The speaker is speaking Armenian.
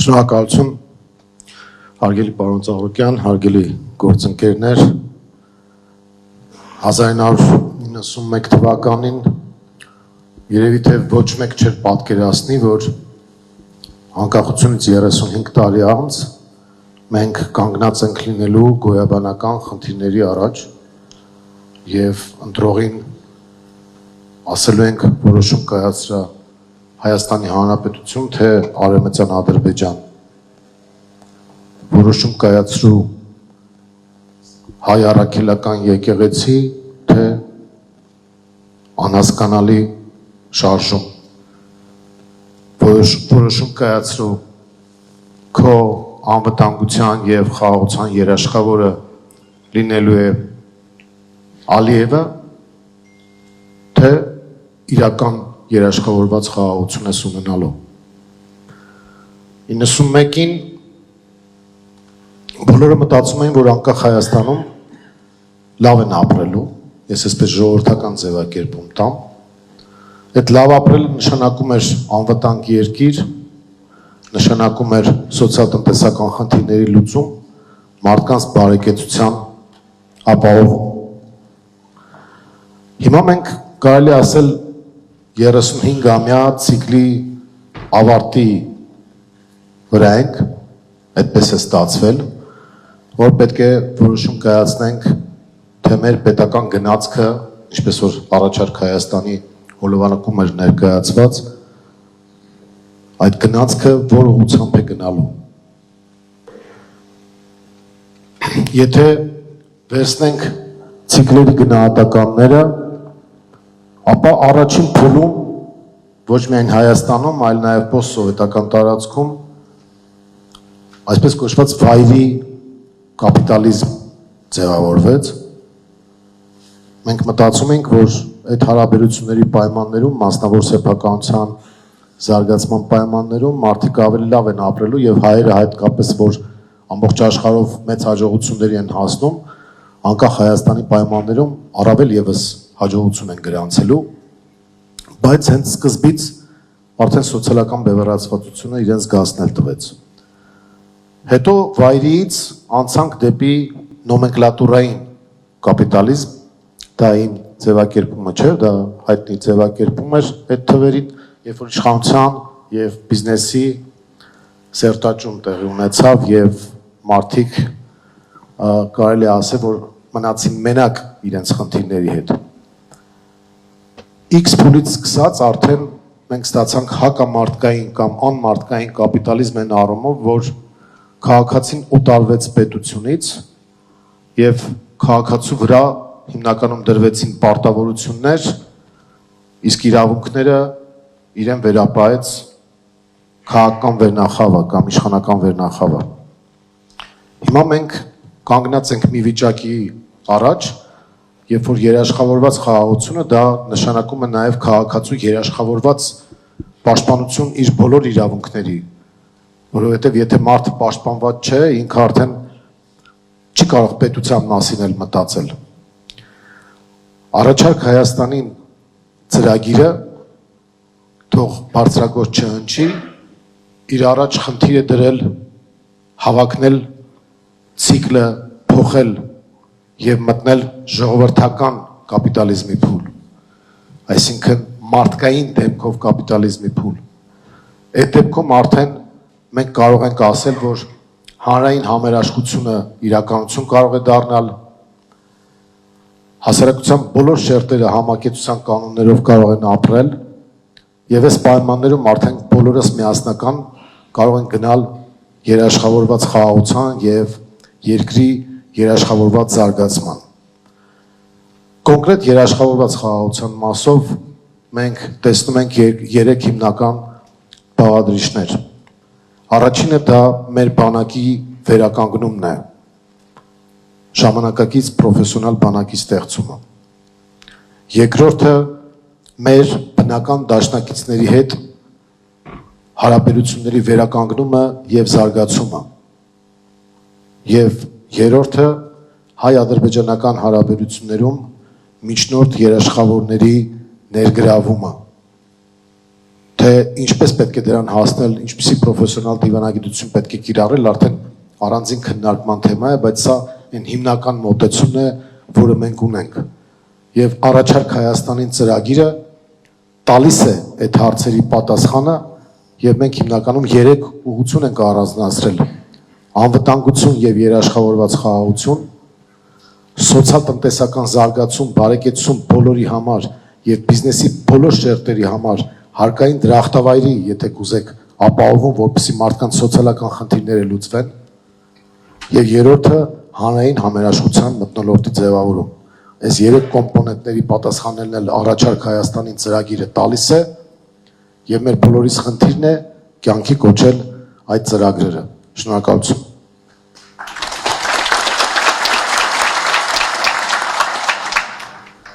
Շնորհակալություն, հարգելի պարոն Ծաղրոկյան, հարգելի գործընկերներ, 1991 թվականին երևի թե ոչ մեկ չէր պատկերացնի, որ անկախությունից 35 տարի անց մենք կանգնած ենք լինելու գոյաբանական խնդիրների առաջ եւ ընտրողին ասելու ենք որոշում կայացրա Հայաստանի Հանրապետություն, թե Արևմտյան Ադրբեջան, որոշում կայացրու հայ առաքելական եկեղեցի, թե անհասկանալի շարժում, որոշում կայացրու քո անվտանգության եւ խաղաղության երաշխավորը լինելու է Ալիևը, թե իրական երաշխավորված խաղաղություն ես ունենալու։ 91-ին բոլորը մտածում էին, որ անկախ Հայաստանում լավ են ապրելու, ես այսպես ժողովրդական ձևակերպում տամ, այդ լավ ապրելը նշանակում էր անվտանգ երկիր, նշանակում էր սոցիալ-տնտեսական խնդիրների լուծում, մարդկանց բարեկեցության ապահովում։ Հիմա մենք կարելի ասել 35-ամյա ցիկլի ավարտի վրա ենք, այդպես է ստացվել, որ պետք է որոշում կայացնենք, թե մեր պետական գնացքը, ինչպես որ առաջարկ Հայաստանի հոլովանակում էր ներկայացված, այդ գնացքը որ ուղղությամբ է գնալու։ Եթե վերցնենք ցիկլերի գնահատականները, ապա առաջին փուլում ոչ միայն Հայաստանում, այլ նաև post-սովետական տարածքում այսպես կոչված վայրի կապիտալիզմ ձևավորվեց։ Մենք մտածում ենք, որ այդ հարաբերությունների պայմաններում, մասնավոր սեփականության զարգացման պայմաններում մարդիկ ավելի լավ են ապրելու եւ հայերը հատկապես, որ ամբողջ աշխարհով մեծ հաջողությունների են հասնում, անկախ Հայաստանի պայմաններում առավել եւս հաջողություն են գրանցելու, բայց հենց սկզբից արդեն սոցիալական բևեռացվածությունը իրենց գասնել տվեց։ Հետո վայրից անցանք դեպի նոմենկլատուրային կապիտալիզմ, դա իմ ձևակերպումը չէ, դա հայտնի ձևակերպում էր այդ թվերին, երբ որ իշխանության եւ բիզնեսի սերտաճում տեղի ունեցավ եւ մարդիկ կարելի ասել, որ մնացին մենակ իրենց խնդիրների հետ։ X փուլից սկսած արդեն մենք ստացանք հակամարտկային կամ անմարտկային կապիտալիզմ են առումով, որ քաղաքացին օտարվեց պետությունից եւ քաղաքացու վրա հիմնականում դրվեցին պարտավորություններ, իսկ իրավունքները իրեն վերապահեց քաղաքական վերնախավը կամ իշխանական վերնախավը։ Հիմա մենք կանգնած ենք մի վիճակի առաջ, երբ որ երաշխավորված խաղաղությունը դա նշանակում է նաև քաղաքացու երաշխավորված պաշտպանություն իր բոլոր իրավունքների, որովհետև եթե մարդը պաշտպանված չէ, ինքը արդեն չի կարող պետության մասին էլ մտածել։ Առաջարկ Հայաստանին ծրագիրը թող բարձրագործ չհնչի, իր առաջ խնդիր է դրել հավակնել ցիկլը, փոխել եւ մտնել ժողովրդական կապիտալիզմի փուլ, այսինքն մարդկային դեպքով կապիտալիզմի փուլ։ Այդ դեպքում արդեն մենք կարող ենք ասել, որ հանրային համերաշխությունը իրականություն կարող է դառնալ, հասարակության բոլոր շերտերը համակեցության կանոններով կարող են ապրել եւ այս պայմաններում արդեն բոլորս միասնական կարող են գնալ երաշխավորված խաղաղության եւ երկրի երաշխավորված զարգացման։ Կոնկրետ երաշխավորված խաղաղության մասով մենք տեսնում ենք երեք հիմնական բաղադրիչներ։ Առաջինը դա մեր բանակի վերականգնումն է, ժամանակակից պրոֆեսիոնալ բանակի ստեղծումը։ Երկրորդը մեր բնական դաշնակիցների հետ հարաբերությունների վերականգնումը եւ զարգացումը։ Եվ երրորդը հայ-ադրբեջանական հարաբերություններում միջնորդ երաշխավորների ներգրավումը, թե թե ինչպես պետք է դրան հասնել, ինչպիսի պրոֆեսիոնալ դիվանագիտություն պետք է կիրառել, արդեն առանձին քննարկման թեմա է, բայց սա այն հիմնական մոտեցումն է, որը մենք ունենք։ Եվ առաջարկ Հայաստանին ծրագիրը տալիս է այդ հարցերի պատասխանը, եւ մենք հիմնականում 3 ուղղություն ենք առանձնացրել. անվտանգություն եւ երաշխավորված խաղաղություն, սոցիալ-տնտեսական զարգացում, բարեկեցություն բոլորի համար եւ բիզնեսի բոլոր շերտերի համար հարկային դրախտավայրի, եթե կուզեք, ապահովում, որպեսզի մարդկանց սոցիալական խնդիրները լուծվեն, եւ երրորդը հանրային համերաշխության մթնոլորտի ձևավորում։ Այս 3 կոմպոնենտների պատասխանելն էլ առաջարկ Հայաստանին ծրագիրը տալիս է եւ մեր բոլորիս խնդիրն է կյանքի կոչել այդ ծրագրերը։ Շնորհակալություն։